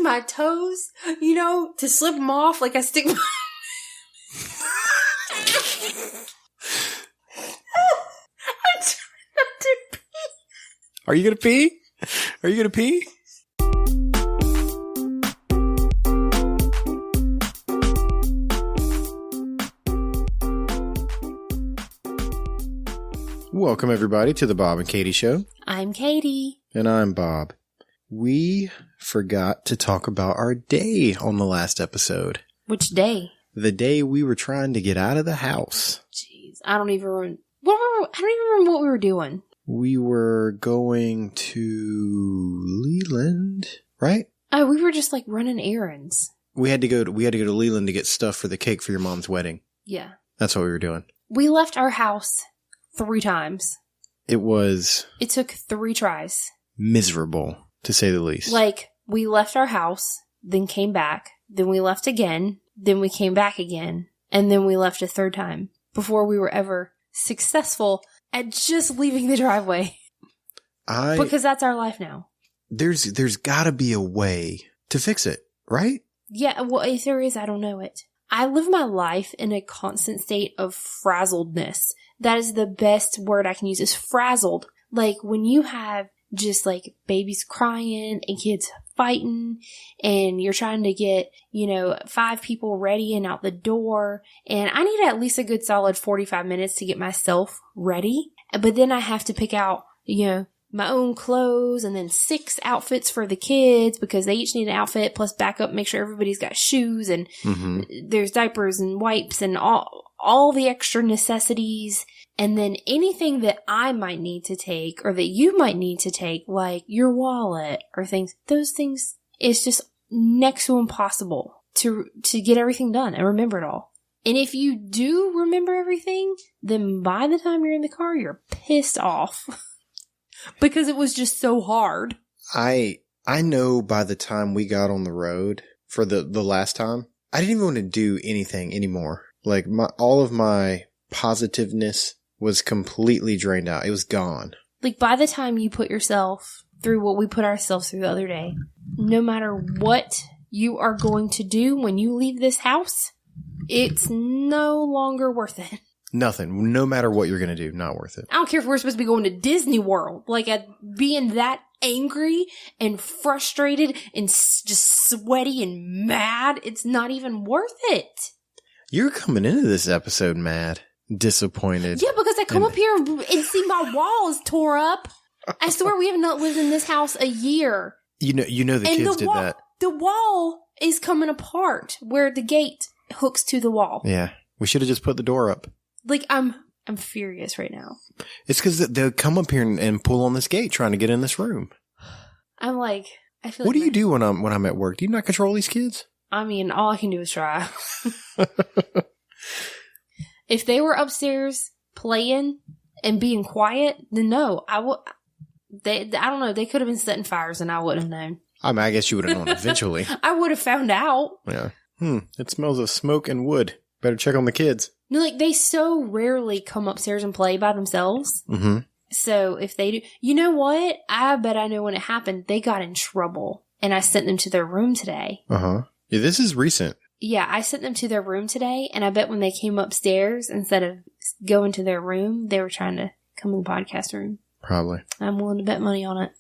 my toes, to slip them off. Like I stick my... I'm trying not to pee. Are you going to pee? Are you going to pee? Welcome, everybody, to the Bob and Katie Show. I'm Katie. And I'm Bob. We forgot to talk about our day on the last episode. Which day? The day we were trying to get out of the house. Jeez, I don't even remember what we were doing. We were going to Leland, right? Oh, we were just like running errands. We had to go to Leland to get stuff for the cake for your mom's wedding. Yeah. That's what we were doing. We left our house 3 times. It took 3 tries. Miserable, to say the least. Like, we left our house, then came back, then we left again, then we came back again, and then we left a 3rd time before we were ever successful at just leaving the driveway. Because that's our life now. There's gotta be a way to fix it, right? Yeah, well, if there is, I don't know it. I live my life in a constant state of frazzledness. That is the best word I can use, is frazzled. Like, when you have just, like, babies crying and kids fighting, and you're trying to get, 5 people ready and out the door, and I need at least a good solid 45 minutes to get myself ready. But then I have to pick out, my own clothes, and then 6 outfits for the kids, because they each need an outfit, plus back up, make sure everybody's got shoes, and there's diapers and wipes and all the extra necessities, and then anything that I might need to take, or that you might need to take, like your wallet or things, those things, it's just next to impossible to get everything done and remember it all. And if you do remember everything, then by the time you're in the car, you're pissed off. Because it was just so hard. I know by the time we got on the road for the last time, I didn't even want to do anything anymore. Like, all of my positiveness was completely drained out. It was gone. Like, by the time you put yourself through what we put ourselves through the other day, no matter what you are going to do when you leave this house, it's no longer worth it. Nothing. No matter what you're going to do, not worth it. I don't care if we're supposed to be going to Disney World. Like, at being that angry and frustrated and just sweaty and mad, it's not even worth it. You're coming into this episode mad, disappointed. Yeah, because I come up here and see my walls tore up. I swear we have not lived in this house a year. You know the kids did that. The wall is coming apart where the gate hooks to the wall. Yeah. We should have just put the door up. Like, I'm furious right now. It's because they'll come up here and pull on this gate trying to get in this room. I'm like, I feel. What do you do when I'm at work? Do you not control these kids? I mean, all I can do is try. If they were upstairs playing and being quiet, then no, I would. I don't know. They could have been setting fires, and I wouldn't have known. I mean, I guess you would have known eventually. I would have found out. Yeah. It smells of smoke and wood. Better check on the kids. No, like, they so rarely come upstairs and play by themselves. Mm-hmm. So if they do, you know what? I bet I know when it happened. They got in trouble, and I sent them to their room today. Uh-huh. Yeah, this is recent. Yeah, I sent them to their room today, and I bet when they came upstairs, instead of going to their room, they were trying to come in the podcast room. Probably. I'm willing to bet money on it.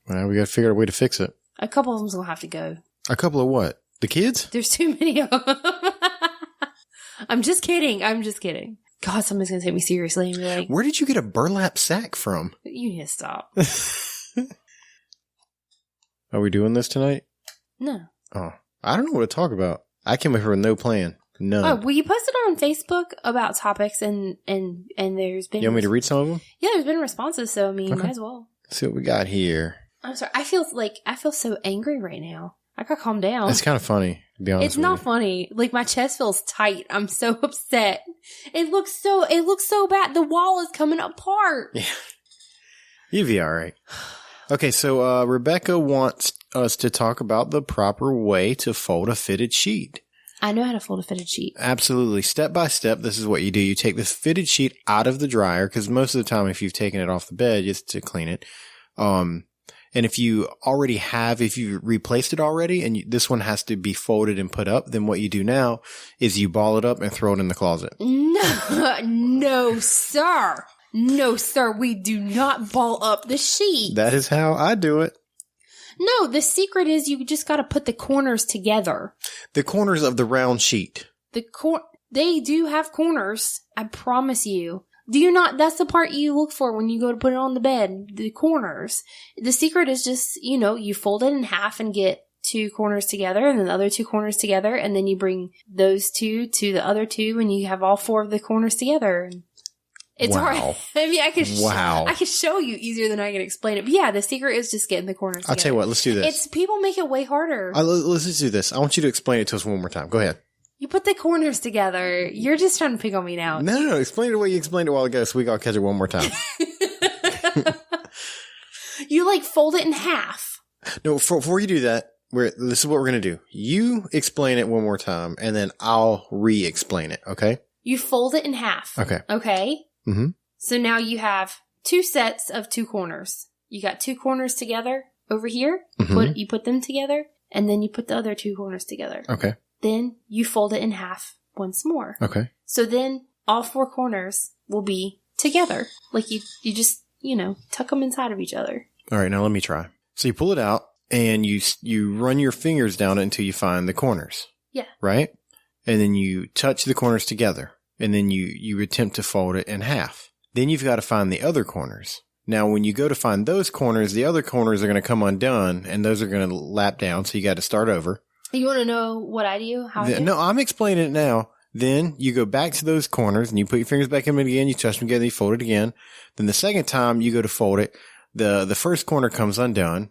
Well, we got to figure out a way to fix it. A couple of them's going to have to go. A couple of what? The kids? There's too many of them. I'm just kidding. God, somebody's going to take me seriously and be like, where did you get a burlap sack from? You need to stop. Are we doing this tonight? No. Oh, I don't know what to talk about. I came up here with no plan. None. Oh, well, you posted on Facebook about topics, and there's been... You want me to read some of them? Yeah, there's been responses, so, I mean, might as well. Let's see what we got here. I'm sorry. I feel so angry right now. I gotta calm down. It's kind of funny, to be honest. It's not funny. Like, my chest feels tight. I'm so upset. It looks so bad. The wall is coming apart. Yeah. You'll be all right. Okay, so Rebecca wants us to talk about the proper way to fold a fitted sheet. I know how to fold a fitted sheet. Absolutely. Step by step, this is what you do. You take the fitted sheet out of the dryer, because most of the time, if you've taken it off the bed, just to clean it, And if you replaced it already and this one has to be folded and put up, then what you do now is you ball it up and throw it in the closet. No, sir. No, sir. We do not ball up the sheet. That is how I do it. No, the secret is you just got to put the corners together. The corners of the round sheet. They do have corners. I promise you. Do you not? That's the part you look for when you go to put it on the bed. The corners. The secret is just, you fold it in half and get 2 corners together and then the other 2 corners together. And then you bring those 2 to the other 2 and you have all 4 of the corners together. It's hard. I mean, I could show you easier than I can explain it. But yeah, the secret is just getting the corners together. I'll tell you what, let's do this. People make it way harder. Let's just do this. I want you to explain it to us one more time. Go ahead. You put the corners together. You're just trying to pick on me now. No. Explain it the way you explained it a while ago so we got to catch it one more time. You fold it in half. No, before you do that, this is what we're going to do. You explain it one more time and then I'll re-explain it, okay? You fold it in half. Okay. Okay? Mm-hmm. So now you have 2 sets of 2 corners. You got 2 corners together over here. Mm-hmm. You put them together and then you put the other 2 corners together. Okay. Then you fold it in half once more. Okay. So then all 4 corners will be together. You just, tuck them inside of each other. All right, now let me try. So you pull it out and you run your fingers down it until you find the corners. Yeah. Right? And then you touch the corners together and then you attempt to fold it in half. Then you've got to find the other corners. Now, when you go to find those corners, the other corners are going to come undone and those are going to lap down. So you got to start over. You want to know what I do? How I do? No, I'm explaining it now. Then you go back to those corners and you put your fingers back in it again. You touch them together. You fold it again. Then the second time you go to fold it, the first corner comes undone.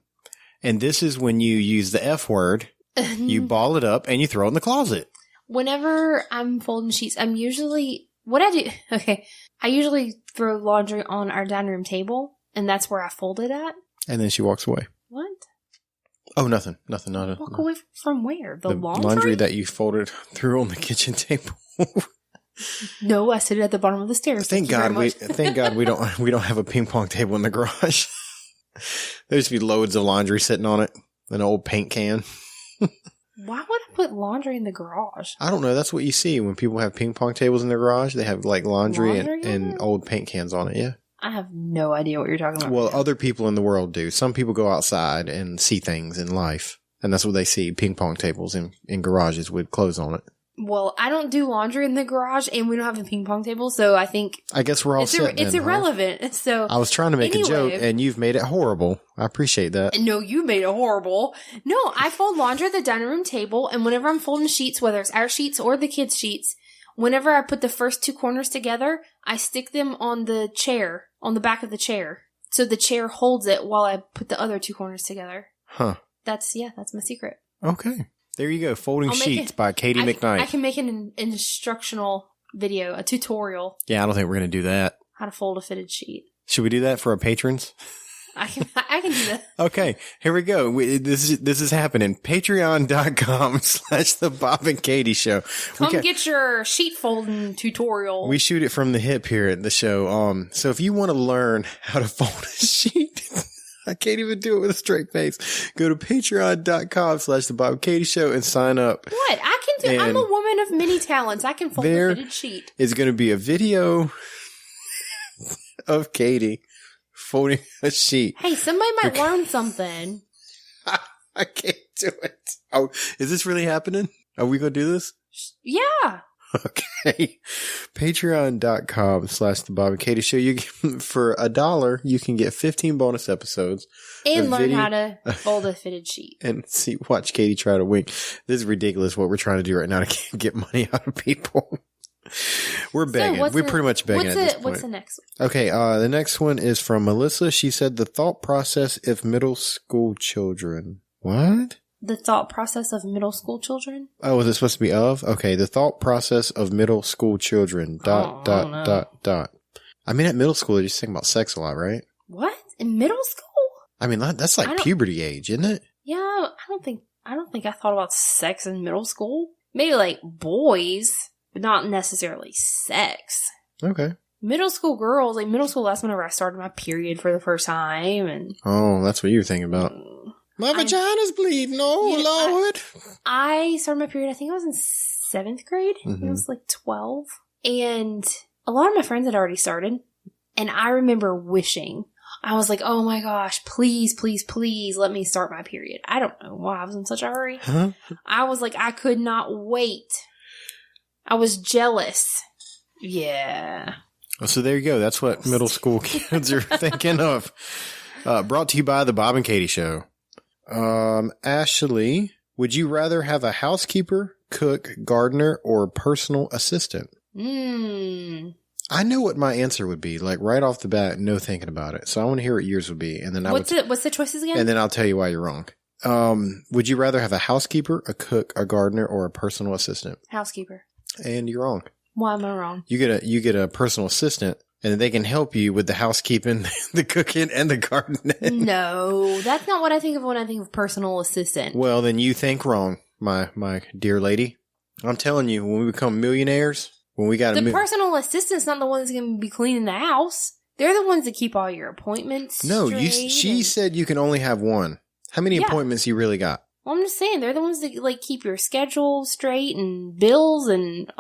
And this is when you use the F word. You ball it up and you throw it in the closet. Whenever I'm folding sheets, I usually throw laundry on our dining room table and that's where I fold it at. And then she walks away. What? Oh, nothing. Walk away from where? The laundry that you folded through on the kitchen table. No, I sit at the bottom of the stairs. Thank God we don't have a ping pong table in the garage. There used to be loads of laundry sitting on it. An old paint can. Why would I put laundry in the garage? I don't know. That's what you see when people have ping pong tables in their garage. They have laundry and old paint cans on it. Yeah. I have no idea what you're talking about. Well, other people in the world do. Some people go outside and see things in life. And that's what they see, ping pong tables in garages with clothes on it. Well, I don't do laundry in the garage and we don't have a ping pong table. So I guess we're all set it's irrelevant. Huh? So I was trying to make a joke and you've made it horrible. I appreciate that. No, you made it horrible. No, I fold laundry at the dining room table. And whenever I'm folding sheets, whether it's our sheets or the kids' sheets, whenever I put the first 2 corners together, I stick them on the chair, on the back of the chair. So the chair holds it while I put the other 2 corners together. Huh. That's my secret. Okay. There you go. Folding Sheets by Katie McKnight. I can make an instructional video, a tutorial. Yeah, I don't think we're going to do that. How to fold a fitted sheet. Should we do that for our patrons? I can do that. Okay, here we go. This is happening. Patreon.com/The Bob and Katie Show. Come get your sheet folding tutorial. We shoot it from the hip here at the show. So if you want to learn how to fold a sheet, I can't even do it with a straight face. Go to patreon.com/The Bob and Katie Show and sign up. What? I can do. I'm a woman of many talents. I can fold a fitted sheet. Is going to be a video of Katie folding a sheet. Hey, somebody might learn something. I can't do it. Oh, is this really happening? Are we going to do this? Yeah. Okay. Patreon.com/The Bob and Katie Show. For $1, you can get 15 bonus episodes. And learn how to fold a fitted sheet. And watch Katie try to wink. This is ridiculous what we're trying to do right now to get money out of people. We're begging. We're pretty much begging at this point. What's the next one? Okay, the next one is from Melissa. She said the thought process of middle school children. What? The thought process of middle school children? Oh, is it supposed to be of? Okay, the thought process of middle school children. ... I mean, at middle school, they just think about sex a lot, right? What? In middle school? I mean, that's like puberty age, isn't it? Yeah, I don't think I thought about sex in middle school. Maybe like boys, but not necessarily sex. Okay. Middle school girls, like middle school, that's whenever I started my period for the first time. And oh, that's what you were thinking about. My vagina's bleeding. Oh, Lord. I started my period, I think I was in 7th grade. I was like 12. And a lot of my friends had already started. And I remember wishing, I was like, oh my gosh, please, please, please let me start my period. I don't know why I was in such a hurry. Huh? I was like, I could not wait. I was jealous. Yeah. So there you go. That's what middle school kids are thinking of. Brought to you by the Bob and Katie Show. Ashley, would you rather have a housekeeper, cook, gardener, or personal assistant? I know what my answer would be, like right off the bat, no thinking about it. So I want to hear what yours would be, and then what's the choices again? And then I'll tell you why you're wrong. Would you rather have a housekeeper, a cook, a gardener, or a personal assistant? Housekeeper. And you're wrong. Why am I wrong? You get a personal assistant, and they can help you with the housekeeping, the cooking, and the gardening. No, that's not what I think of when I think of personal assistant. Well, then you think wrong, my dear lady. I'm telling you, when we become millionaires, when we got the personal assistant's not the one that's going to be cleaning the house. They're the ones that keep all your appointments. No, she said you can only have one. How many appointments you really got? Well, I'm just saying, they're the ones that like keep your schedule straight and bills and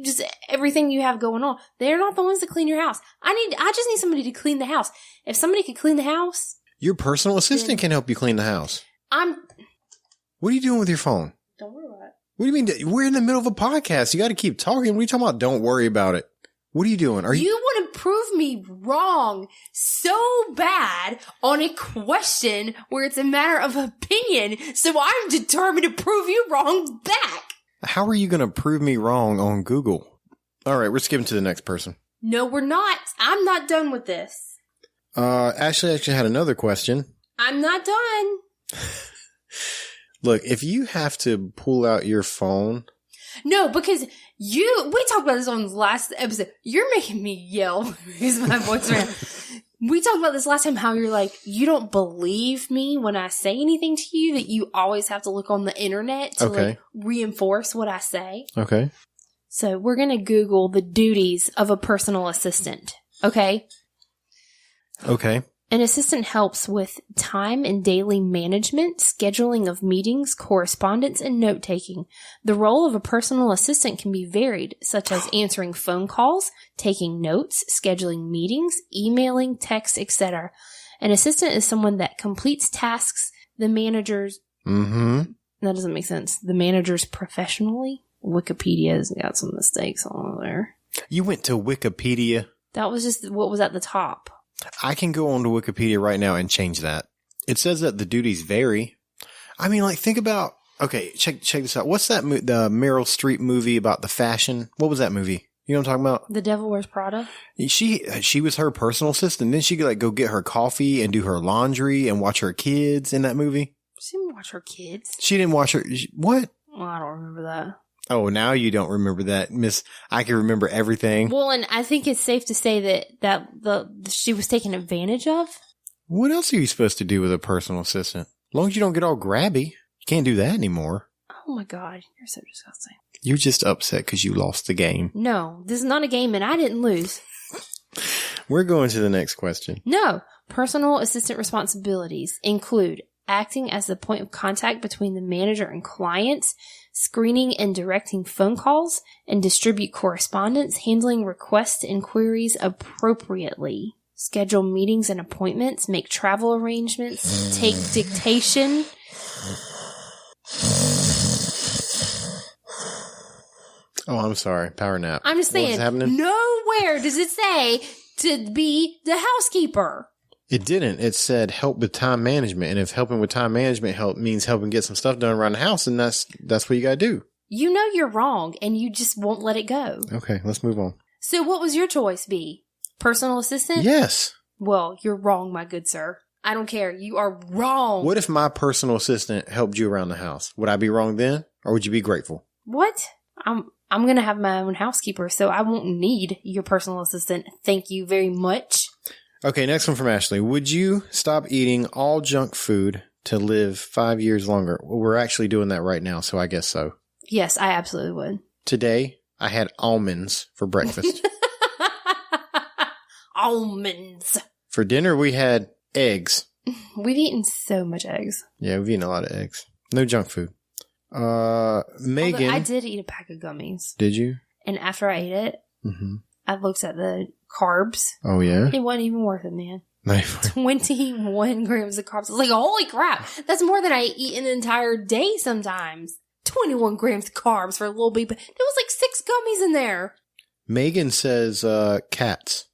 just everything you have going on. They're not the ones that clean your house. I just need somebody to clean the house. If somebody could clean the house, your personal assistant can help you clean the house. What are you doing with your phone? Don't worry about it. What do you mean? We're in the middle of a podcast. You got to keep talking. What are you talking about? Don't worry about it. What are you doing? You want to prove me wrong so bad on a question where it's a matter of opinion, so I'm determined to prove you wrong back. How are you going to prove me wrong on Google? All right, we're skipping to the next person. No, we're not. I'm not done with this. Ashley actually had another question. I'm not done. Look, if you have to pull out your phone... No, because we talked about this on the last episode. You're making me yell. Here's my voice right now. We talked about this last time, how you're like, you don't believe me when I say anything to you, that you always have to look on the internet to like reinforce what I say. Okay. So we're going to Google the duties of a personal assistant. Okay? Okay. An assistant helps with time and daily management, scheduling of meetings, correspondence, and note-taking. The role of a personal assistant can be varied, such as answering phone calls, taking notes, scheduling meetings, emailing, text, etc. An assistant is someone that completes tasks the managers... That doesn't make sense. The managers professionally? Wikipedia's got some mistakes on there. You went to Wikipedia? That was just what was at the top. I can go on to Wikipedia right now and change that. It says that the duties vary. I mean, like, think about... Okay, check this out. What's that the Meryl Streep movie about the fashion? What was that movie? You know what I'm talking about? The Devil Wears Prada? She was her personal assistant. Then she could, like, go get her coffee and do her laundry and watch her kids in that movie. She didn't watch her kids. She didn't watch her... What? Well, I don't remember that. Oh, now you don't remember that, Miss. I can remember everything. Well, and I think it's safe to say that she was taken advantage of. What else are you supposed to do with a personal assistant? As long as you don't get all grabby. You can't do that anymore. Oh my God, you're so disgusting. You're just upset because you lost the game. No, this is not a game and I didn't lose. We're going to the next question. No. Personal assistant responsibilities include acting as the point of contact between the manager and clients, screening and directing phone calls, and distribute correspondence, handling requests and queries appropriately, schedule meetings and appointments, make travel arrangements, take dictation. Oh, I'm sorry. Power nap. I'm just saying, nowhere does it say to be the housekeeper. It didn't. It said help with time management. And if helping with time management means helping get some stuff done around the house, then that's what you got to do. You know you're wrong, and you just won't let it go. Okay, let's move on. So what was your choice, B? Personal assistant? Yes. Well, you're wrong, my good sir. I don't care. You are wrong. What if my personal assistant helped you around the house? Would I be wrong then? Or would you be grateful? What? I'm going to have my own housekeeper, so I won't need your personal assistant. Thank you very much. Okay, next one from Ashley. Would you stop eating all junk food to live 5 years longer? Well, we're actually doing that right now, so I guess so. Yes, I absolutely would. Today, I had almonds for breakfast. almonds. For dinner, we had eggs. We've eaten so much eggs. Yeah, we've eaten a lot of eggs. No junk food. Megan. Although I did eat a pack of gummies. Did you? And after I ate it, I looked at the carbs. Oh, yeah? It wasn't even worth it, man. 21 grams of carbs. I was like, holy crap. That's more than I eat an entire day sometimes. 21 grams of carbs for a little bit. But there was like 6 gummies in there. Megan says cats.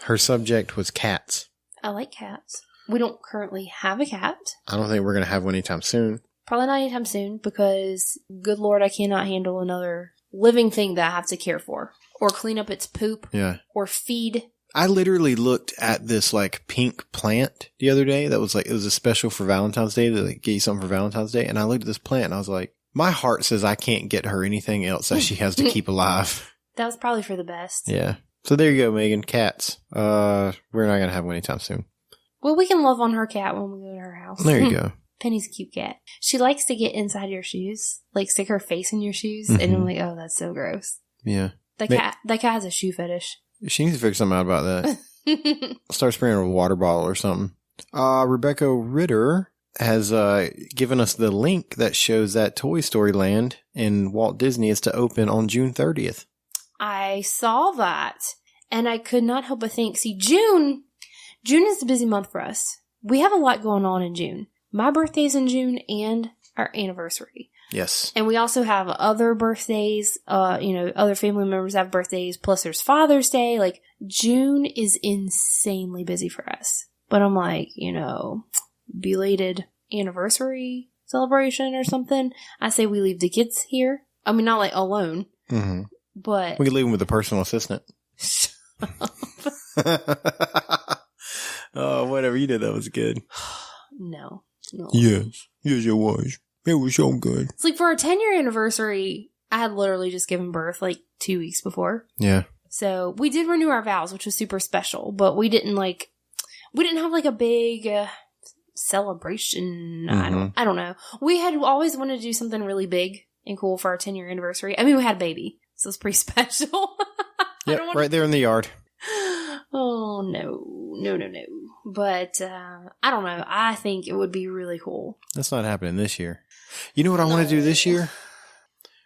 Her subject was cats. I like cats. We don't currently have a cat. I don't think we're going to have one anytime soon. Probably not anytime soon because, good Lord, I cannot handle another living thing that I have to care for. Or clean up its poop. Yeah. Or feed. I literally looked at this like pink plant the other day that was like, it was a special for Valentine's Day. They like, gave you something for Valentine's Day. And I looked at this plant and I was like, my heart says I can't get her anything else that she has to keep alive. That was probably for the best. Yeah. So there you go, Megan. Cats. We're not going to have one anytime soon. Well, we can love on her cat when we go to her house. There you go. Penny's a cute cat. She likes to get inside your shoes, like stick her face in your shoes. And I'm like, oh, that's so gross. Yeah. That cat has a shoe fetish. She needs to figure something out about that. Start spraying her with a water bottle or something. Rebecca Ritter has given us the link that shows that Toy Story Land in Walt Disney is to open on June 30th. I saw that, and I could not help but think, see, June is a busy month for us. We have a lot going on in June. My birthday's in June and our anniversary. Yes. And we also have other birthdays, other family members have birthdays, plus there's Father's Day. Like, June is insanely busy for us. But I'm like, belated anniversary celebration or something. I say we leave the kids here. I mean, not like alone, but... We can leave them with a personal assistant. Oh, whatever you did, that was good. No. Yes, it was. It was so good. It's like for our 10-year anniversary, I had literally just given birth like 2 weeks before. Yeah. So we did renew our vows, which was super special, but we didn't have like a big celebration. I don't know. We had always wanted to do something really big and cool for our 10-year anniversary. I mean, we had a baby, so it's pretty special. Yep, right there in the yard. Oh, no. But, I don't know. I think it would be really cool. That's not happening this year. You know what I want to do this year?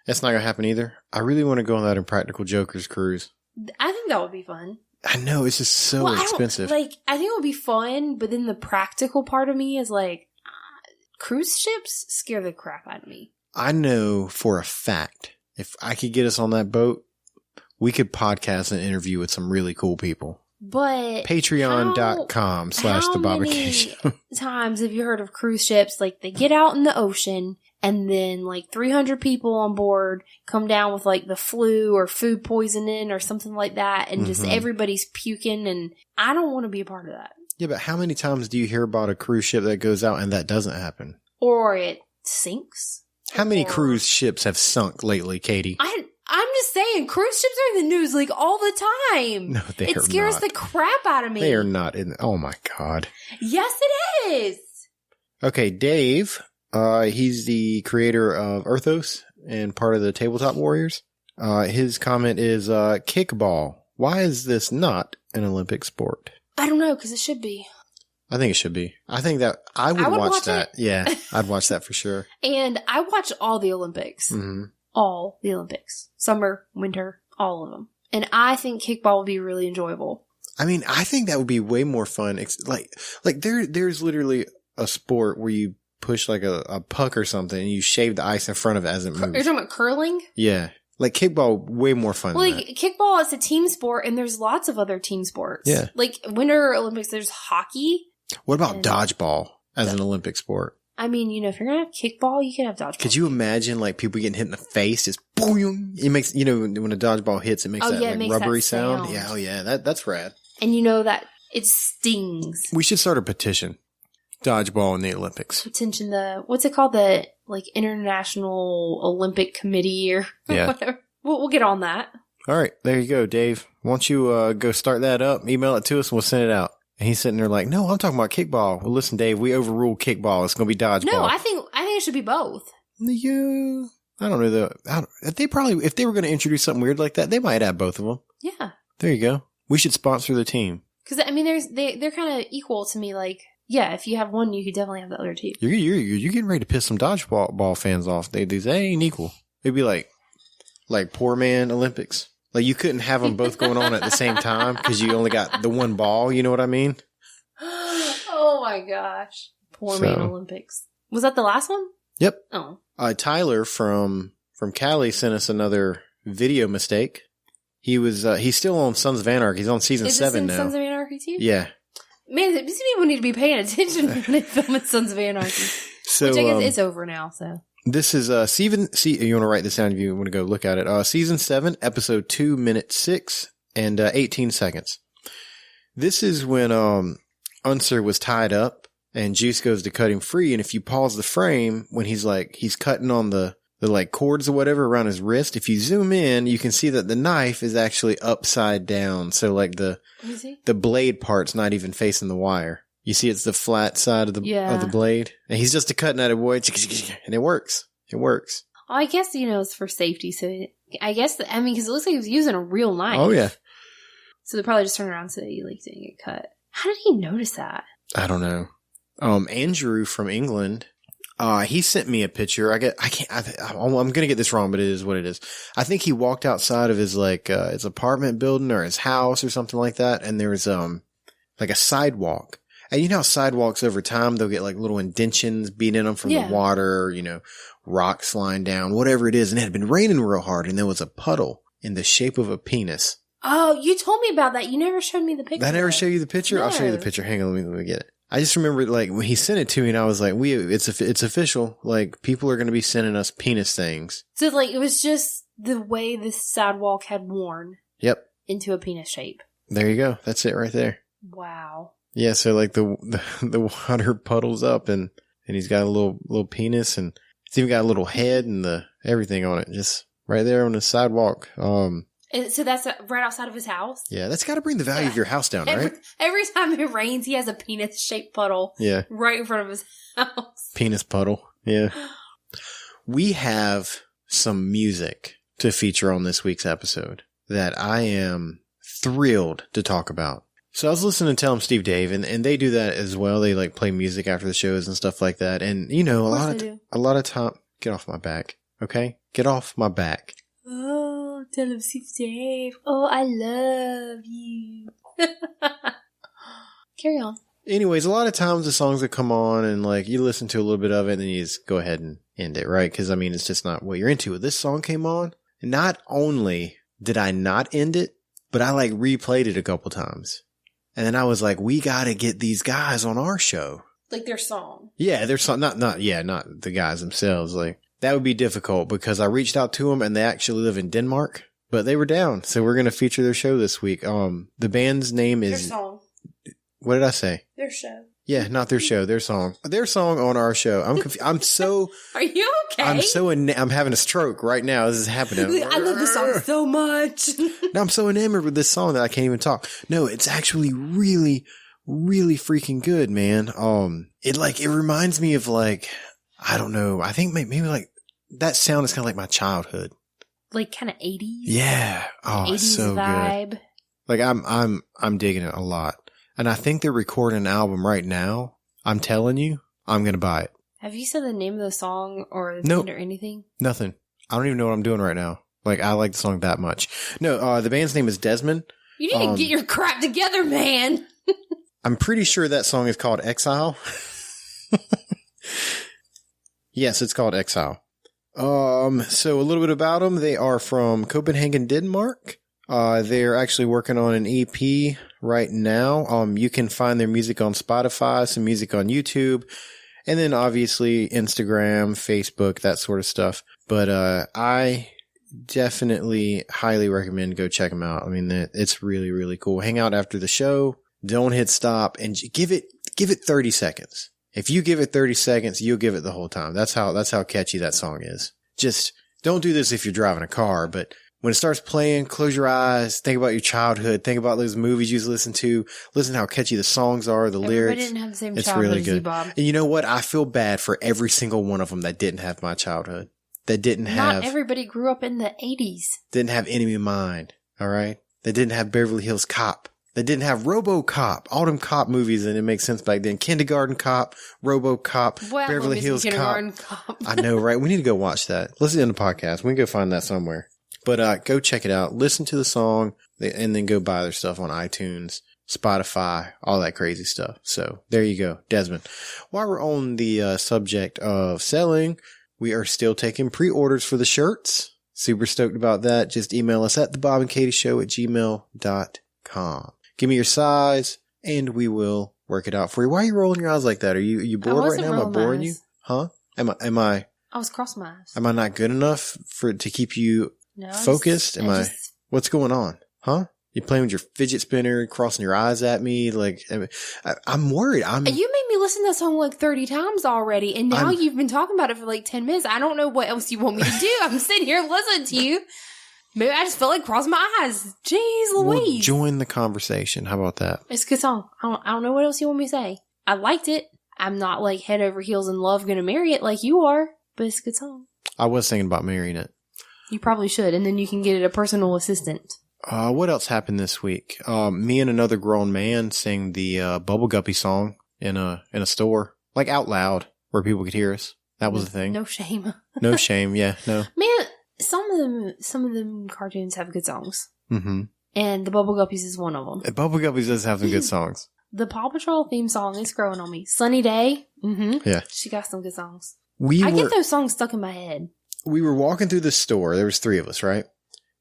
That's not going to happen either. I really want to go on that Impractical Jokers cruise. I think that would be fun. I know, it's just so expensive. I think it would be fun, but then the practical part of me is like, cruise ships scare the crap out of me. I know for a fact, if I could get us on that boat, we could podcast and interview with some really cool people. But Patreon.com/The Bobby K Show. How many times have you heard of cruise ships? Like, they get out in the ocean, and then like 300 people on board come down with like the flu or food poisoning or something like that, and just everybody's puking, and I don't want to be a part of that. Yeah, but how many times do you hear about a cruise ship that goes out and that doesn't happen? Or it sinks. How many cruise ships have sunk lately, Katie? I'm just saying, cruise ships are in the news like all the time. No, they are not. It scares the crap out of me. They are not in. Oh my God. Yes, it is. Okay, Dave. He's the creator of Earthos and part of the Tabletop Warriors. His comment is, kickball. Why is this not an Olympic sport? I don't know, because it should be. I think it should be. I think that I would watch that. Yeah, I'd watch that for sure. And I watch all the Olympics. Mm-hmm. All the Olympics. Summer, winter, all of them. And I think kickball would be really enjoyable. I mean, I think that would be way more fun. There's literally a sport where you push like a puck or something and you shave the ice in front of it as it moves. You're talking about curling? Yeah. Like kickball, way more fun. Well, like kickball is a team sport, and there's lots of other team sports. Yeah. Like Winter Olympics, there's hockey. What about dodgeball as an Olympic sport? I mean, if you're going to have kickball, you can have dodgeball. Could you imagine like people getting hit in the face? Just boom. It makes, when a dodgeball hits, it makes rubbery sound. Yeah. Oh yeah. That's rad. And that it stings. We should start a petition. Dodgeball in the Olympics. Petition what's it called? The International Olympic Committee or whatever. We'll get on that. All right. There you go, Dave. Why don't you go start that up, email it to us, and we'll send it out. And he's sitting there like, no, I'm talking about kickball. Well, listen, Dave, we overruled kickball. It's going to be dodgeball. No, I think it should be both. Yeah. I don't know though. If they were going to introduce something weird like that, they might add both of them. Yeah. There you go. We should sponsor the team. Because, I mean, they're kind of equal to me. Like, yeah, if you have one, you could definitely have the other two. You're getting ready to piss some dodgeball fans off. They ain't equal. It'd be like poor man Olympics. Like, you couldn't have them both going on at the same time because you only got the one ball. You know what I mean? Oh, my gosh. Poor man Olympics. Was that the last one? Yep. Oh. Tyler from Cali sent us another video mistake. He's still on Sons of Anarchy. He's on season 7 now. Sons of Anarchy too? Yeah. Man, these people need to be paying attention when they film at Sons of Anarchy. So, which I guess it's over now, so. This is you want to write this down if you want to go look at it. Season 7, episode 2, minute 6, and 18 seconds. This is when Unser was tied up, and Juice goes to cut him free, and if you pause the frame, when he's cutting on the like cords or whatever around his wrist, if you zoom in, you can see that the knife is actually upside down. So like the blade part's not even facing the wire. You see it's the flat side of the blade. And he's just cutting at it, boy. And it works. It works. Well, I guess, it's for safety. So I guess, because it looks like he was using a real knife. Oh, yeah. So they probably just turned around so he didn't get cut. How did he notice that? I don't know. Andrew from England, he sent me a picture. I'm going to get this wrong, but it is what it is. I think he walked outside of his his apartment building or his house or something like that. And there was, like a sidewalk. And you know how sidewalks over time, they'll get like little indentions beat in them from the water, rocks flying down, whatever it is. And it had been raining real hard. And there was a puddle in the shape of a penis. Oh, you told me about that. You never showed me the picture. Did I never show you the picture? No. I'll show you the picture. Hang on, let me get it. I just remember when he sent it to me and I was like, it's official. Like, people are going to be sending us penis things. So it was just the way the sidewalk had worn. Yep. Into a penis shape. There you go. That's it right there. Wow. Yeah, so the water puddles up and he's got a little penis and it's even got a little head and everything on it, just right there on the sidewalk. So that's right outside of his house? Yeah, that's got to bring the value of your house down, right? Every time it rains, he has a penis-shaped puddle. Yeah. Right in front of his house. Penis puddle. Yeah. We have some music to feature on this week's episode that I am thrilled to talk about. So I was listening to Tell 'em Steve Dave, and they do that as well. They play music after the shows and stuff like that. And a lot of time, get off my back, okay? Get off my back. Oh, Tell 'em Steve Dave. Oh, I love you. Carry on. Anyways, a lot of times the songs that come on and you listen to a little bit of it and then you just go ahead and end it, right? Because it's just not what you're into. This song came on, and not only did I not end it, but I replayed it a couple times. And then I was like, we got to get these guys on our show. Like their song. Yeah, their song. Not the guys themselves. That would be difficult because I reached out to them and they actually live in Denmark, but they were down. So we're going to feature their show this week. The band's name is... Their song. What did I say? Their show. Yeah, not their show, their song. Their song on our show. I'm so... Are you okay? I'm having a stroke right now. This is happening. I love this song so much. No, I'm so enamored with this song that I can't even talk. No, it's actually really, really freaking good, man. It reminds me of I don't know. I think maybe that sound is kind of like my childhood. Kind of 80s? Yeah. Oh, 80s so vibe. Good. I'm digging it a lot. And I think they're recording an album right now. I'm telling you, I'm going to buy it. Have you said the name of the song or the band or anything? Nothing. I don't even know what I'm doing right now. I like the song that much. No, the band's name is Desmond. You need to get your crap together, man. I'm pretty sure that song is called Exile. Yes, it's called Exile. So a little bit about them. They are from Copenhagen, Denmark. They're actually working on an EP right now. You can find their music on Spotify, some music on YouTube, and then obviously Instagram, Facebook, that sort of stuff. But, I definitely highly recommend go check them out. It's really, really cool. Hang out after the show. Don't hit stop and give it 30 seconds. If you give it 30 seconds, you'll give it the whole time. That's how catchy that song is. Just don't do this if you're driving a car, but when it starts playing, close your eyes, think about your childhood, think about those movies you listen to, listen to how catchy the songs are, the lyrics. Everybody didn't have the same it's childhood really as good. you, Bob. And you know what? I feel bad for every single one of them that didn't have my childhood. That didn't have... Not everybody grew up in the 80s. Didn't have Enemy of Mine. All right? They didn't have Beverly Hills Cop. They didn't have RoboCop. All them cop movies, and it makes sense back then. Kindergarten Cop, RoboCop, Well, Beverly Hills Kindergarten Cop. Cop. I know, right? We need to go watch that. Let's end the podcast. We can go find that somewhere. But go check it out. Listen to the song, and then go buy their stuff on iTunes, Spotify, all that crazy stuff. So there you go, Desmond. While we're on the subject of selling, we are still taking pre-orders for the shirts. Super stoked about that. Just email us at thebobandkatieshow@gmail.com. Give me your size, and we will work it out for you. Why are you rolling your eyes like that? Are you bored right now? Am I boring you? Huh? Am I? I was crossing my eyes. Am I not good enough to keep you focused? What's going on? Huh? You playing with your fidget spinner, crossing your eyes at me? Like, I'm worried. You made me listen to that song like 30 times already, and now you've been talking about it for like 10 minutes. I don't know what else you want me to do. I'm sitting here listening to you. Maybe I just felt like crossing my eyes. Jeez Louise. Well, join the conversation. How about that? It's a good song. I don't know what else you want me to say. I liked it. I'm not like head over heels in love gonna marry it like you are, but it's a good song. I was thinking about marrying it. You probably should, and then you can get it a personal assistant. What else happened this week? Me and another grown man sang the Bubble Guppy song in a store, like out loud, where people could hear us. That was the thing. No shame. No shame. Yeah, no. Man, some of them cartoons have good songs. Mm-hmm. And the Bubble Guppies is one of them. Bubble Guppies does have some good songs. The Paw Patrol theme song is growing on me. Sunny Day. Mm-hmm. Yeah. She got some good songs. I get those songs stuck in my head. We were walking through the store. There was 3 of us, right?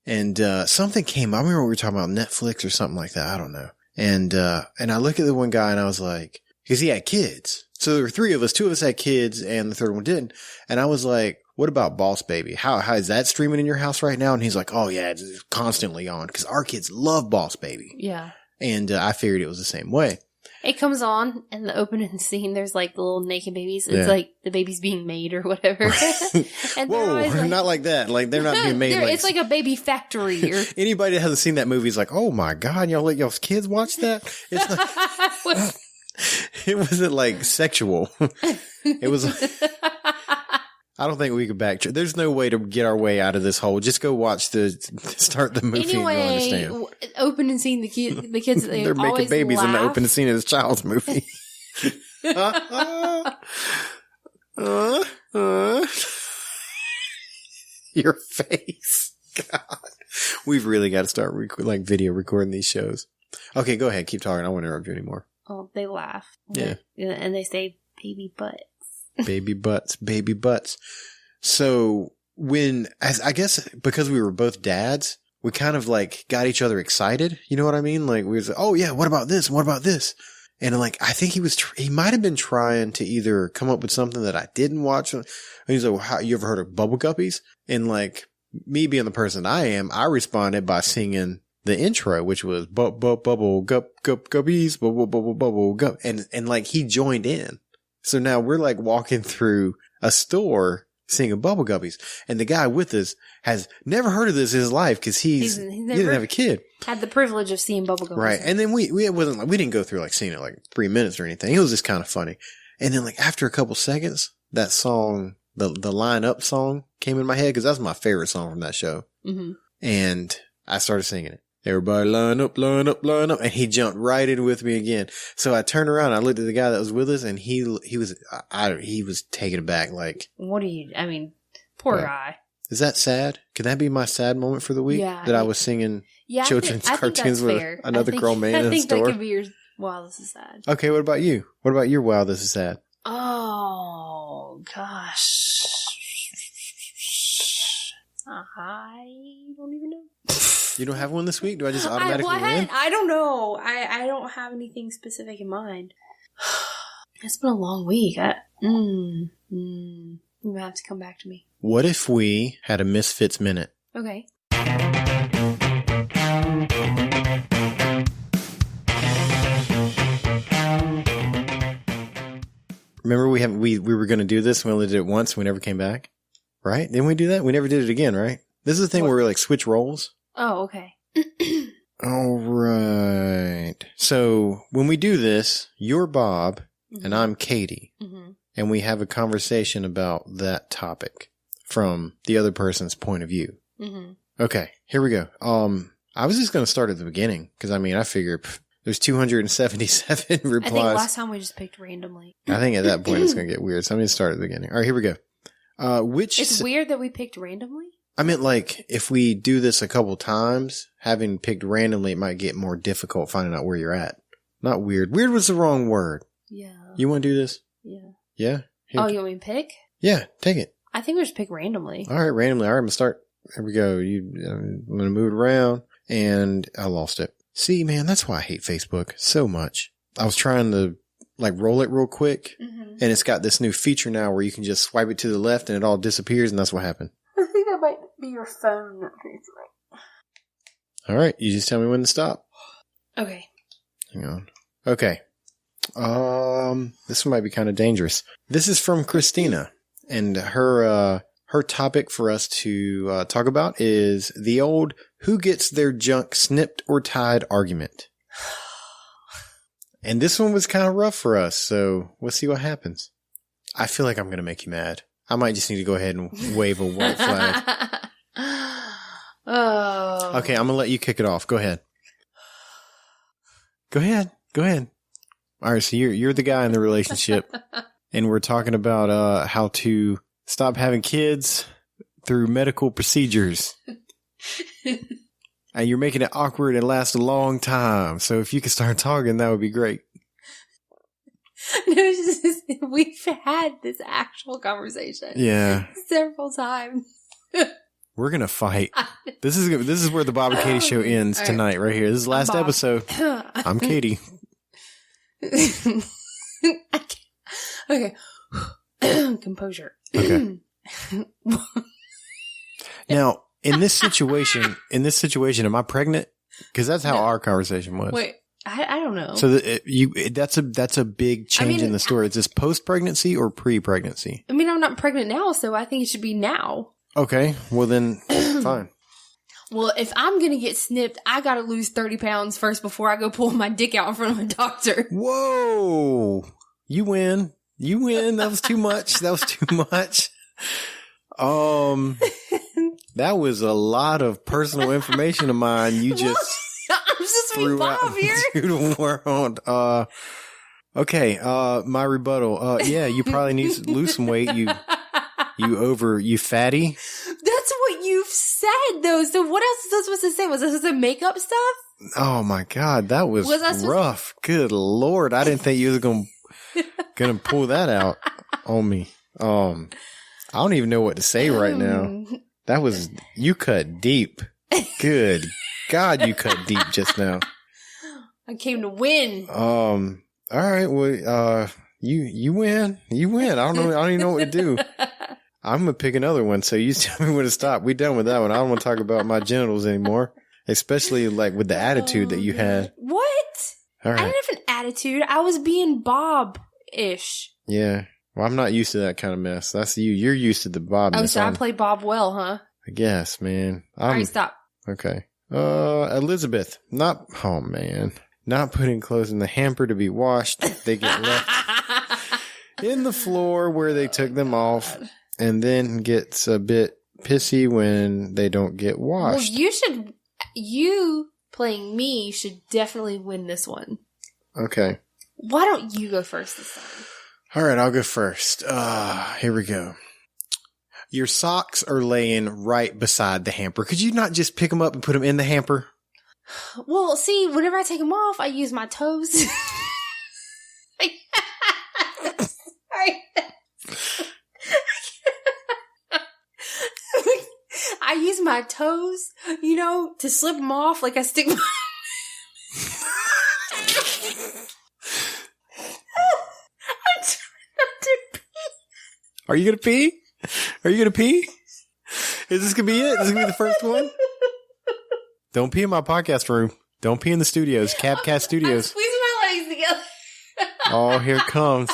And something came. I remember we were talking about Netflix or something like that. I don't know. And I look at the one guy and I was like, because he had kids. So there were 3 of us. 2 of us had kids and the third one didn't. And I was like, what about Boss Baby? How is that streaming in your house right now? And he's like, oh yeah, it's constantly on because our kids love Boss Baby. Yeah. And I figured it was the same way. It comes on in the opening scene. There's like the little naked babies. It's like the baby's being made or whatever. And whoa, like, not like that. Like they're not being made. Like, it's like a baby factory. Or anybody that hasn't seen that movie is like, oh my God, y'all let y'all's kids watch that? It's like, it wasn't like sexual. It was. I don't think we could backtrack. There's no way to get our way out of this hole. Just go start the movie and you'll understand. Opening scene, the kids, they're making babies in the opening scene of this child's movie. Your face. God. We've really got to start video recording these shows. Okay, go ahead. Keep talking. I won't interrupt you anymore. Oh, they laugh. Yeah. And they say baby butt. Baby butts. So I guess because we were both dads, we kind of like got each other excited. You know what I mean? Like we was like, oh yeah, what about this? What about this? And like, I think he might have been trying to either come up with something that I didn't watch. And he's like, well, you ever heard of Bubble Guppies? And like me being the person I am, I responded by singing the intro, which was bubble guppies, bubble gup. And like he joined in. So now we're like walking through a store singing Bubble Guppies. And the guy with us has never heard of this in his life because he didn't have a kid. Had the privilege of seeing Bubble Guppies. Right. And then we didn't go through like seeing it like 3 minutes or anything. It was just kind of funny. And then like after a couple seconds, that song, the Line Up song came in my head because that's my favorite song from that show. Mm-hmm. And I started singing it. Everybody line up, line up, line up. And he jumped right in with me again. So I turned around, I looked at the guy that was with us and he was taken aback. Like, poor guy. Is that sad? Could that be my sad moment for the week? Yeah. That I was singing children's cartoons with another grown man in the store? I think that could be your, wow, this is sad. Okay. What about you? What about your wow, this is sad? Oh, gosh. I don't even know. You don't have one this week? Do I just automatically win? I don't know. I don't have anything specific in mind. It's been a long week. You have to come back to me. What if we had a Misfits Minute? Okay. Remember we were going to do this. We only did it once. We never came back. Right? Didn't we do that? We never did it again, right? This is the thing where we like switch roles. Oh, okay. All right. So when we do this, you're Bob and I'm Katie. Mm-hmm. And we have a conversation about that topic from the other person's point of view. Mm-hmm. Okay, here we go. I was just going to start at the beginning because, I figure there's 277 replies. I think last time we just picked randomly. I think at that point it's going to get weird. So I'm going to start at the beginning. All right, here we go. It's weird that we picked randomly? I meant like if we do this a couple times, having picked randomly, it might get more difficult finding out where you're at. Not weird. Weird was the wrong word. Yeah. You want to do this? Yeah. Yeah? Here. Oh, you want me to pick? Yeah, take it. I think we just pick randomly. All right, randomly. All right, I'm going to start. Here we go. I'm going to move it around, and I lost it. See, man, that's why I hate Facebook so much. I was trying to like roll it real quick, and it's got this new feature now where you can just swipe it to the left and it all disappears, and that's what happened. I think that might be your phone. All right, you just tell me when to stop. Okay. Hang on. Okay. This one might be kind of dangerous. This is from Christina, and her topic for us to talk about is the old who gets their junk snipped or tied argument. And this one was kind of rough for us, so we'll see what happens. I feel like I'm going to make you mad. I might just need to go ahead and wave a white flag. Oh. Okay, I'm going to let you kick it off. Go ahead. Go ahead. All right, so you're the guy in the relationship, and we're talking about how to stop having kids through medical procedures. And you're making it awkward and last a long time. So if you could start talking, that would be great. No, we've had this actual conversation. Yeah. Several times. We're going to fight. This is where the Bob and Katie show ends tonight, right here. This is the last episode. I'm Katie. Okay. Composure. Okay. Now, in this situation, am I pregnant? Because that's how our conversation was. Wait, I don't know. So that's a big change in the story. Is this post-pregnancy or pre-pregnancy? I mean, I'm not pregnant now, so I think it should be now. Okay, well then, fine. Well, if I'm going to get snipped, I got to lose 30 pounds first before I go pull my dick out in front of a doctor. Whoa! You win. That was too much. That was a lot of personal information of mine. You just I'm just threw out here to the world. Okay. My rebuttal. Yeah, you probably need to lose some weight. You fatty. That's what you've said, though. So what else was I supposed to say? Was this the makeup stuff? Oh my God, that was rough. Good Lord, I didn't think you was gonna pull that out on me. I don't even know what to say right now. That was, you cut deep. Good God, you cut deep just now. I came to win. All right. Well, you win. I don't even know what to do. I'm going to pick another one. So you tell me when to stop. We done with that one. I don't want to talk about my genitals anymore, especially like with the attitude that you had. What? All right. I didn't have an attitude. I was being Bob-ish. Yeah. Well, I'm not used to that kind of mess. That's you. You're used to the Bob. Oh, so I play Bob well, huh? I guess, man. All right, stop. Okay. Elizabeth. Not putting clothes in the hamper to be washed. They get left in the floor where they took them off, and then gets a bit pissy when they don't get washed. Well, you playing me should definitely win this one. Okay. Why don't you go first this time? All right, I'll go first. Here we go. Your socks are laying right beside the hamper. Could you not just pick them up and put them in the hamper? Well, see, whenever I take them off, I use my toes. I use my toes, to slip them off. Like I stick my... Are you going to pee? Is this going to be it? Is this going to be the first one? Don't pee in my podcast room. Don't pee in the studios. Capcat Studios. I'm squeezing my legs together. Oh, here it comes.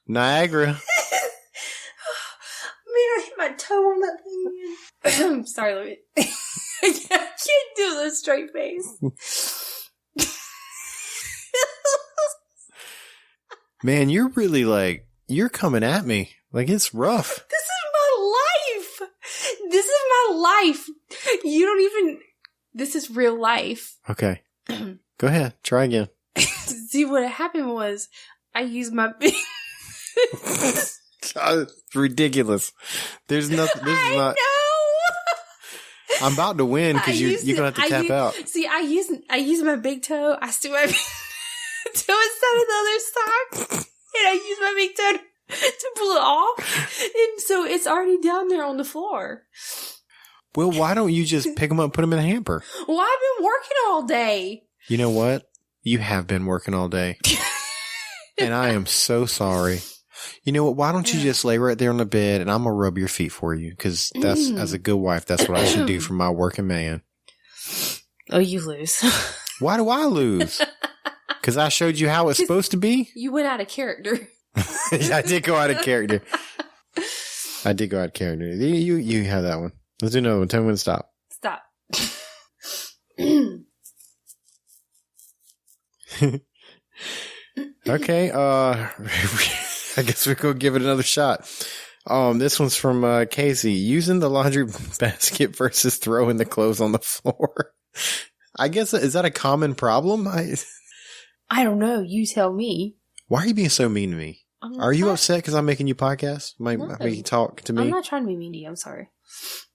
Niagara. Man, I hit my toe on that thing. I'm sorry, let me... I can't do this straight face. Man, you're really you're coming at me. It's rough. This is my life. You don't even... This is real life. Okay. Go ahead. Try again. See, what happened was I used my big... God, it's ridiculous. There's nothing. This is not. know. I'm about to win because you're going to have to tap out. See, I use my big toe. I stick my big toe instead of the other sock. And I use my big toe to pull it off. And so it's already down there on the floor. Well, why don't you just pick them up and put them in a hamper? Well, I've been working all day. You know what? You have been working all day. And I am so sorry. You know what? Why don't you just lay right there on the bed and I'm going to rub your feet for you? Because that's, as a good wife, that's what I should do for my working man. Oh, you lose. Why do I lose? Because I showed you how it's supposed to be? You went out of character. I did go out of character. You have that one. Let's do another one. Tell me when to stop. Stop. Okay. I guess we're going to give it another shot. This one's from Casey. Using the laundry basket versus throwing the clothes on the floor. I guess, is that a common problem? I don't know. You tell me. Why are you being so mean to me? Are you upset because I'm making you podcasts? Making you talk to me? I'm not trying to be mean to you. I'm sorry.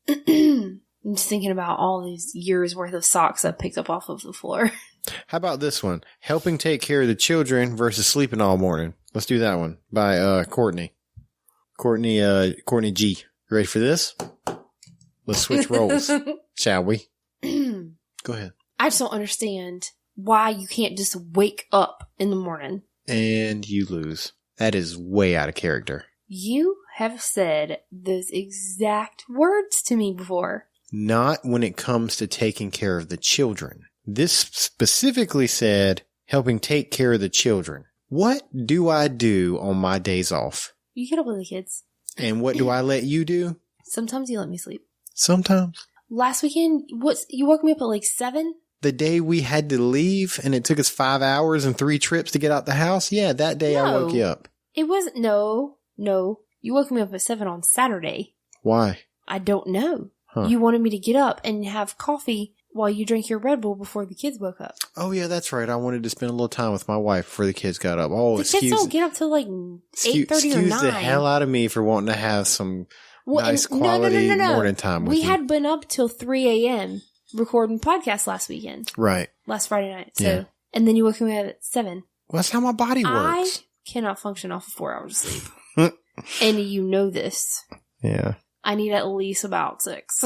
I'm just thinking about all these years worth of socks I picked up off of the floor. How about this one? Helping take care of the children versus sleeping all morning. Let's do that one by Courtney. Courtney G. You ready for this? Let's switch roles, shall we? Go ahead. I just don't understand why you can't just wake up in the morning. And you lose. That is way out of character. You have said those exact words to me before. Not when it comes to taking care of the children. This specifically said helping take care of the children. What do I do on my days off? You get up with the kids. And what do I let you do? Sometimes you let me sleep. Sometimes. Last weekend, you woke me up at like 7? The day we had to leave and it took us 5 hours and 3 trips to get out the house? Yeah, that day I woke you up. It wasn't, no. You woke me up at 7 on Saturday. Why? I don't know. Huh. You wanted me to get up and have coffee while you drank your Red Bull before the kids woke up. Oh, yeah, that's right. I wanted to spend a little time with my wife before the kids got up. Oh, the kids don't get up till like 8:30 or 9. Excuse the hell out of me for wanting to have some nice quality morning time with you. We had been up till 3 a.m. recording podcasts last weekend. Right. Last Friday night. So, yeah. And then you woke me up at 7. Well, that's how my body works. I cannot function off of 4 hours of sleep. And you know this. Yeah. I need at least about 6.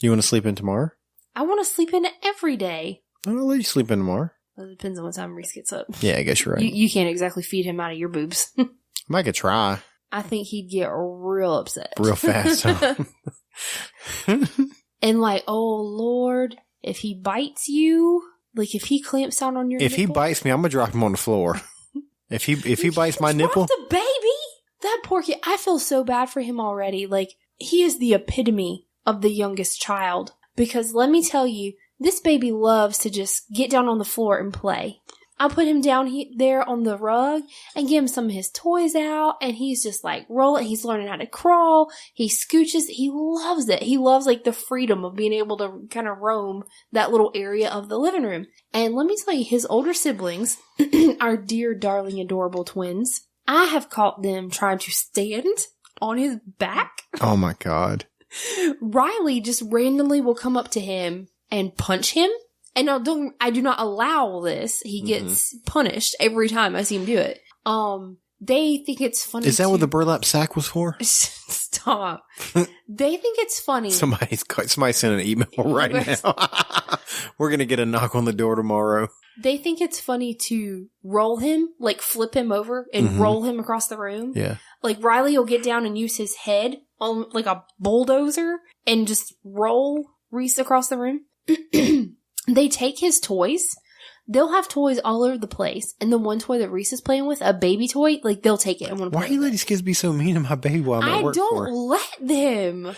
You want to sleep in tomorrow? I want to sleep in every day. I'll let you sleep in tomorrow. Well, it depends on what time Reese gets up. Yeah, I guess you're right. You can't exactly feed him out of your boobs. I could try. I think he'd get real upset. Real fast. Huh? And like, oh Lord, if he bites you, like if he clamps down on your nipple. If he bites me, I'm going to drop him on the floor. If he bites my nipple. The baby. That poor kid. I feel so bad for him already. Like, he is the epitome of the youngest child. Because let me tell you, this baby loves to just get down on the floor and play. I put him down there on the rug and give him some of his toys out, and he's just like rolling. He's learning how to crawl. He scooches. He loves it. He loves like the freedom of being able to kind of roam that little area of the living room. And let me tell you, his older siblings, our dear, darling, adorable twins, I have caught them trying to stand on his back. Oh my God. Riley just randomly will come up to him and punch him. And I do not allow this. He gets punished every time I see him do it. They think it's funny. Is that what the burlap sack was for? Stop. They think it's funny. Somebody sent an email right now. We're going to get a knock on the door tomorrow. They think it's funny to roll him, like flip him over and roll him across the room. Yeah. Like Riley will get down and use his head on like a bulldozer and just roll Reese across the room. They take his toys. They'll have toys all over the place. And the one toy that Reese is playing with, a baby toy, like they'll take it and want to play with it. Why do you let these kids be so mean to my baby while I'm at work for? I don't let them.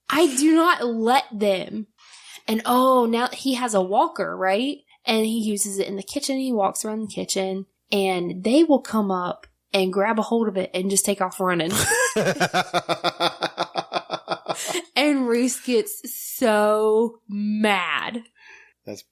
I do not let them. And now he has a walker, right? And he uses it in the kitchen. He walks around the kitchen and they will come up and grab a hold of it and just take off running. And Reese gets so mad.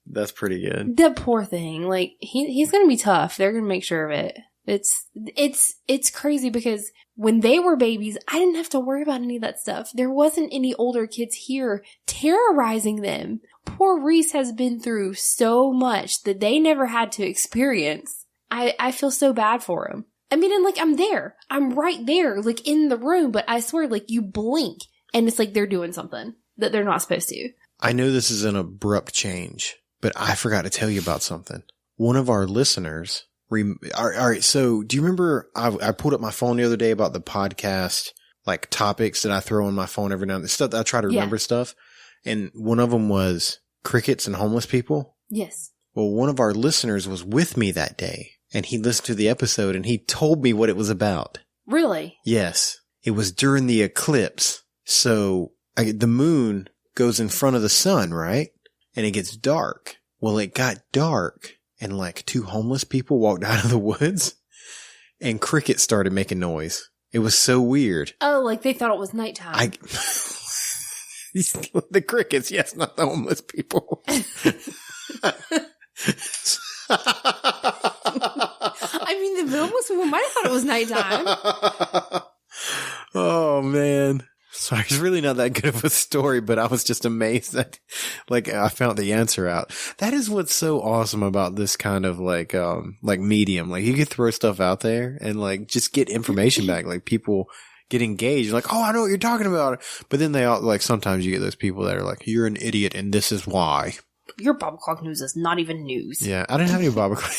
That's pretty good. The poor thing. Like, he's going to be tough. They're going to make sure of it. It's crazy because when they were babies, I didn't have to worry about any of that stuff. There wasn't any older kids here terrorizing them. Poor Reese has been through so much that they never had to experience. I feel so bad for him. I mean, and like, I'm there. I'm right there, like in the room, but I swear, like, you blink and it's like they're doing something that they're not supposed to. I know this is an abrupt change, but I forgot to tell you about something. One of our listeners, all right, so do you remember I pulled up my phone the other day about the podcast, like topics that I throw on my phone every now and then, stuff that I try to remember stuff. And one of them was crickets and homeless people. Yes. Well, one of our listeners was with me that day and he listened to the episode and he told me what it was about. Really? Yes. It was during the eclipse. So the moon goes in front of the sun, right? And it gets dark. Well, it got dark and like 2 homeless people walked out of the woods and crickets started making noise. It was so weird. Oh, like they thought it was nighttime. The crickets, yes, not the homeless people. I mean, the homeless people might have thought it was nighttime. Oh, man. Sorry, it's really not that good of a story, but I was just amazed that, like, I found the answer out. That is what's so awesome about this kind of, like medium. Like, you can throw stuff out there and, like, just get information back. Like, people get engaged. Like, oh, I know what you're talking about. But then they all, like, sometimes you get those people that are like, you're an idiot and this is why. Your Bob o'clock news is not even news. Yeah, I didn't have any Bob o'clock.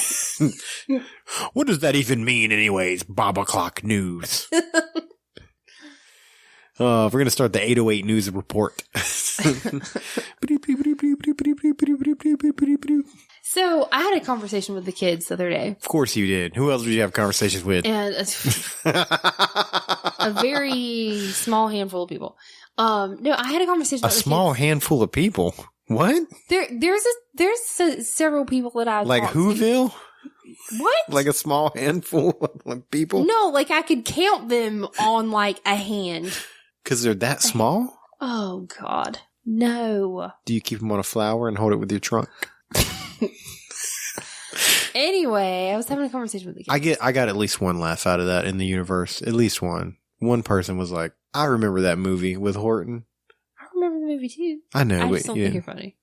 What does that even mean anyways, Bob o'clock news? We're going to start the 808 news report. So I had a conversation with the kids the other day. Of course you did. Who else did you have conversations with? And a very small handful of people. No, I had a conversation with a small handful of people? What? There's several people that I've like Whoville? What? Like a small handful of people? No, like I could count them on like a hand. Because they're that small? Oh, God. No. Do you keep them on a flower and hold it with your trunk? Anyway, I was having a conversation with the kids. I got at least one laugh out of that in the universe. At least one. One person was like, I remember that movie with Horton. I remember the movie too. I know, I but just don't think you're funny.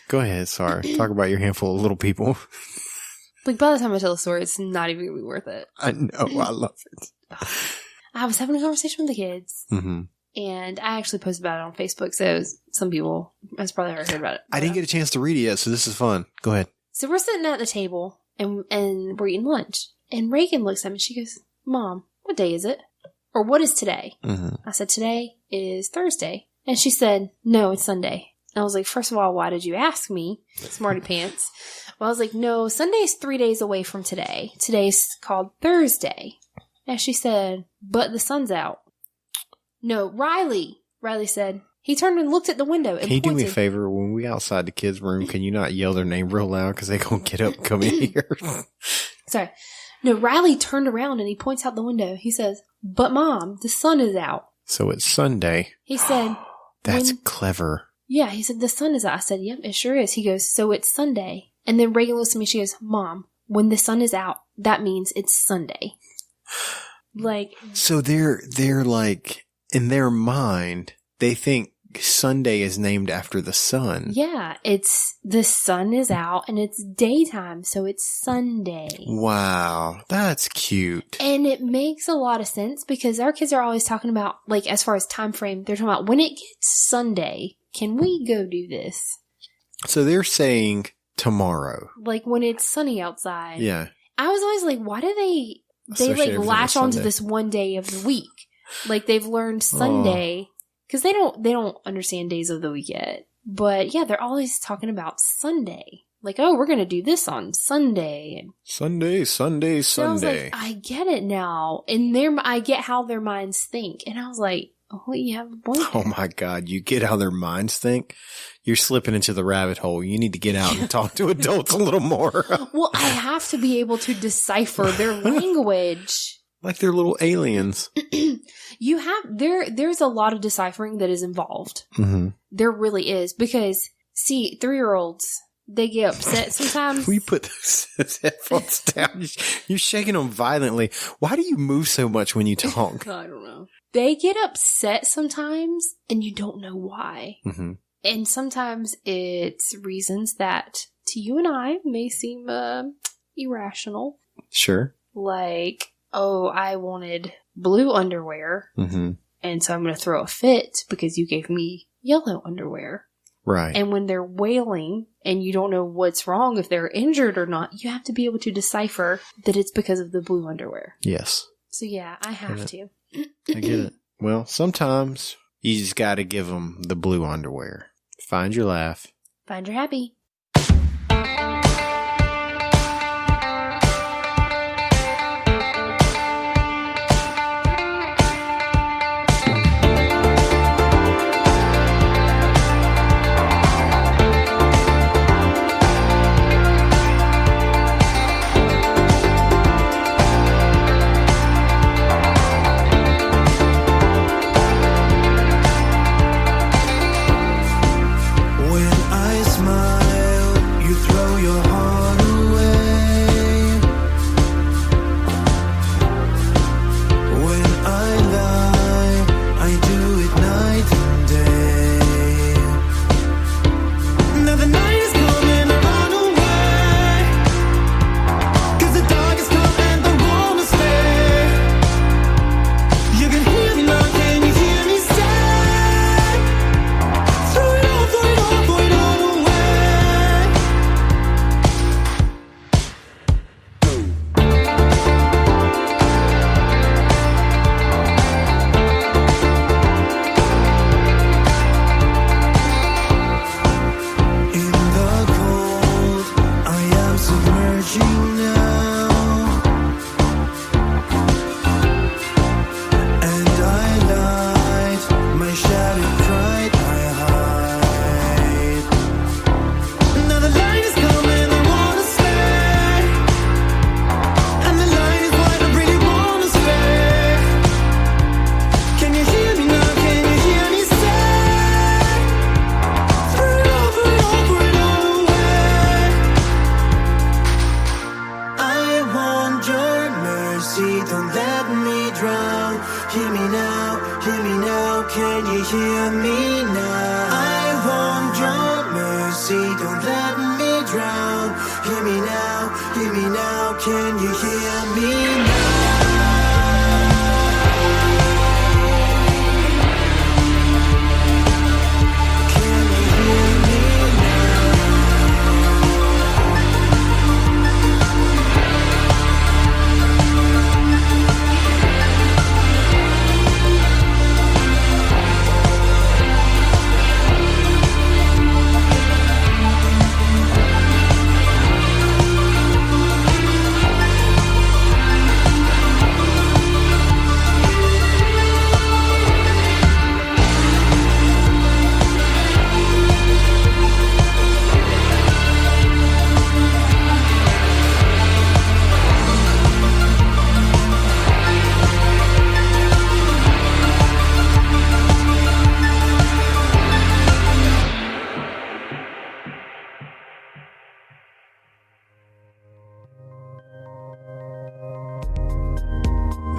Go ahead, sorry. Talk about your handful of little people. Like, by the time I tell the story, it's not even going to be worth it. I know, I love it. I was having a conversation with the kids. Mm-hmm. And I actually posted about it on Facebook, so some people has probably already heard about it. I didn't get a chance to read it yet, so this is fun. Go ahead. So we're sitting at the table, and we're eating lunch. And Reagan looks at me, she goes, Mom, what day is it? Or what is today? Mm-hmm. I said, today is Thursday. And she said, no, it's Sunday. And I was like, first of all, why did you ask me? Smarty pants. Well, I was like, no, Sunday's 3 days away from today. Today's called Thursday. And she said, but the sun's out. No, Riley said. He turned and looked at the window and Can you pointed. do me a favor? When we outside the kids' room, can you not yell their name real loud? Because they going to get up and come in here. Sorry. No, Riley turned around and he points out the window. He says, but Mom, the sun is out. So it's Sunday. He said. That's clever. Yeah, he said, the sun is out. I said, yep, it sure is. He goes, so it's Sunday. And then Reagan looks at me. She goes, Mom, when the sun is out, that means it's Sunday. Like. So they're like, in their mind, they think Sunday is named after the sun. Yeah, it's the sun is out and it's daytime, so it's Sunday. Wow, that's cute. And it makes a lot of sense because our kids are always talking about, like, as far as time frame, they're talking about when it gets Sunday, can we go do this? So they're saying tomorrow. Like when it's sunny outside. Yeah. I was always like, why do they like latch onto this one day of the week? Like they've learned Sunday. Because they don't understand days of the week yet. But yeah, they're always talking about Sunday. Like, oh, we're going to do this on Sunday. And Sunday. so I was like, I get it now. And I get how their minds think. And I was like, oh, you have a point. Oh my God, you get how their minds think? You're slipping into the rabbit hole. You need to get out and talk to adults a little more. Well, I have to be able to decipher their language. Like they're little aliens. There's a lot of deciphering that is involved. Mm-hmm. There really is. Because, see, 3-year-olds, they get upset sometimes. We put those headphones down. You're shaking them violently. Why do you move so much when you talk? I don't know. They get upset sometimes, and you don't know why. Mm-hmm. And sometimes it's reasons that to you and I may seem irrational. Sure. Like, oh, I wanted blue underwear, mm-hmm. and so I'm going to throw a fit because you gave me yellow underwear. Right. And when they're wailing and you don't know what's wrong, if they're injured or not, you have to be able to decipher that it's because of the blue underwear. Yes. So yeah, I have to. I get it. Well, sometimes you just got to give them the blue underwear. Find your laugh. Find your happy.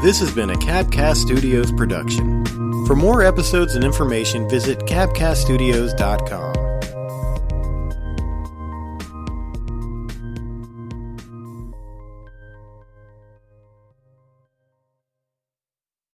This has been a Cabcast Studios production. For more episodes and information, visit cabcaststudios.com.